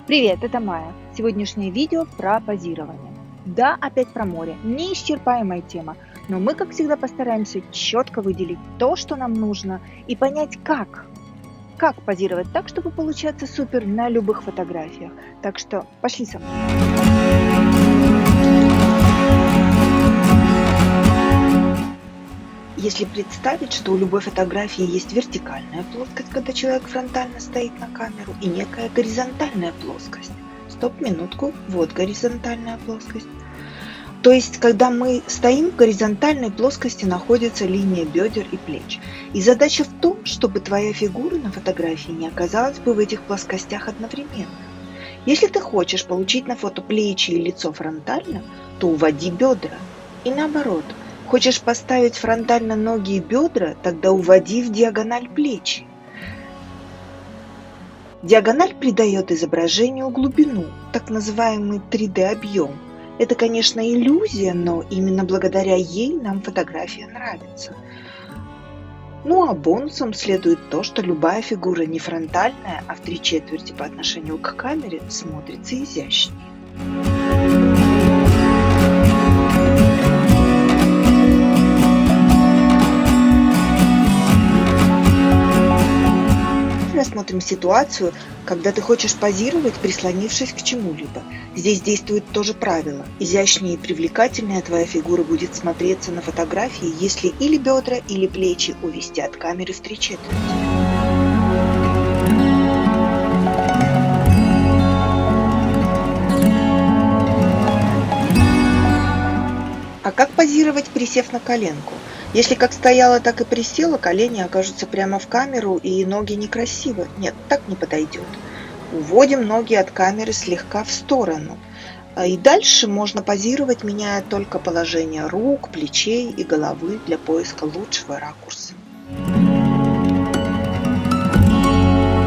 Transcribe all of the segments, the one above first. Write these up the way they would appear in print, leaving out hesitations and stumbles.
Привет, это Майя. Сегодняшнее видео про позирование. Да, опять про море. Неисчерпаемая тема. Но мы, как всегда, постараемся четко выделить то, что нам нужно, и понять, как позировать так, чтобы получаться супер на любых фотографиях. Так что пошли со мной. Если представить, что у любой фотографии есть вертикальная плоскость, когда человек фронтально стоит на камеру, и некая горизонтальная плоскость. Стоп, минутку, вот горизонтальная плоскость. То есть, когда мы стоим, в горизонтальной плоскости находится линия бедер и плеч. И задача в том, чтобы твоя фигура на фотографии не оказалась бы в этих плоскостях одновременно. Если ты хочешь получить на фото плечи и лицо фронтально, то уводи бедра. И наоборот, хочешь поставить фронтально ноги и бедра, тогда уводи в диагональ плечи. Диагональ придает изображению глубину, так называемый 3D-объем. Это, конечно, иллюзия, но именно благодаря ей нам фотография нравится. Ну а бонусом следует то, что любая фигура не фронтальная, а в 3/4 по отношению к камере смотрится изящнее. Рассмотрим ситуацию, когда ты хочешь позировать, прислонившись к чему-либо. Здесь действует то же правило. Изящнее и привлекательная твоя фигура будет смотреться на фотографии, если или бедра, или плечи увести от камеры в 3/4. А как позировать, присев на коленку? Если как стояла, так и присела, колени окажутся прямо в камеру и ноги некрасиво. Нет, так не подойдет. Уводим ноги от камеры слегка в сторону. И дальше можно позировать, меняя только положение рук, плечей и головы для поиска лучшего ракурса.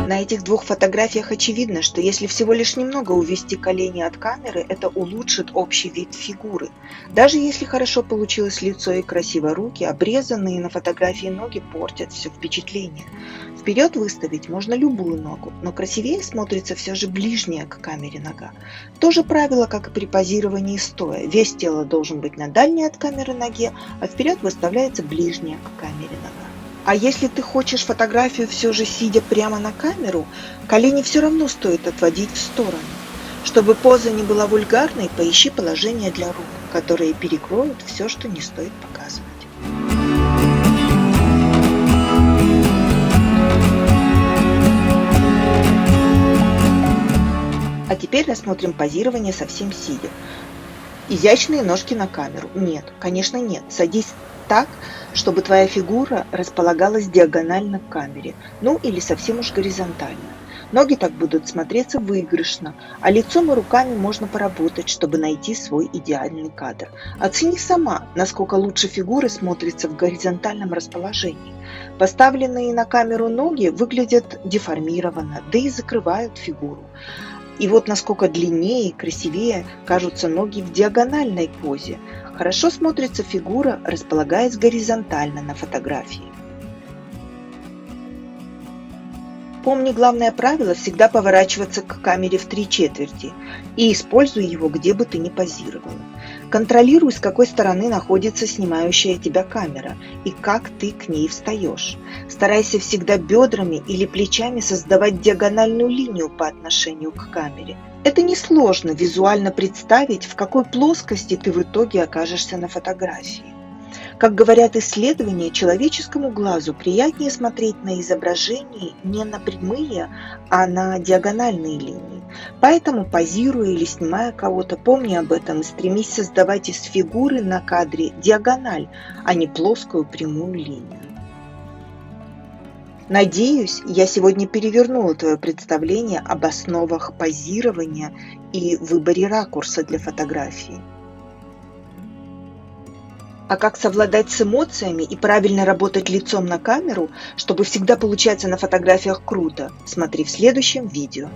На этих двух фотографиях очевидно, что если всего лишь немного увести колени от камеры, это улучшит общий вид фигуры. Даже если хорошо получилось лицо и красиво руки, обрезанные на фотографии ноги портят все впечатление. Вперед выставить можно любую ногу, но красивее смотрится все же ближняя к камере нога. То же правило, как и при позировании стоя. Вес тела должен быть на дальней от камеры ноге, а вперед выставляется ближняя к камере нога. А если ты хочешь фотографию все же сидя прямо на камеру, колени все равно стоит отводить в сторону. Чтобы поза не была вульгарной, поищи положение для рук, которые перекроют все, что не стоит показывать. А теперь рассмотрим позирование совсем сидя. Изящные ножки на камеру? Нет, конечно нет. Садись так, чтобы твоя фигура располагалась диагонально к камере, ну или совсем уж горизонтально. Ноги так будут смотреться выигрышно, а лицом и руками можно поработать, чтобы найти свой идеальный кадр. Оцени сама, насколько лучше фигура смотрится в горизонтальном расположении. Поставленные на камеру ноги выглядят деформированно, да и закрывают фигуру. И вот насколько длиннее и красивее кажутся ноги в диагональной позе. Хорошо смотрится фигура, располагаясь горизонтально на фотографии. Помни главное правило: всегда поворачиваться к камере в 3/4 и используй его, где бы ты ни позировала. Контролируй, с какой стороны находится снимающая тебя камера и как ты к ней встаешь. Старайся всегда бедрами или плечами создавать диагональную линию по отношению к камере. Это несложно визуально представить, в какой плоскости ты в итоге окажешься на фотографии. Как говорят исследования, человеческому глазу приятнее смотреть на изображение не на прямые, а на диагональные линии. Поэтому, позируя или снимая кого-то, помни об этом и стремись создавать из фигуры на кадре диагональ, а не плоскую прямую линию. Надеюсь, я сегодня перевернула твое представление об основах позирования и выборе ракурса для фотографии. А как совладать с эмоциями и правильно работать лицом на камеру, чтобы всегда получаться на фотографиях круто, смотри в следующем видео.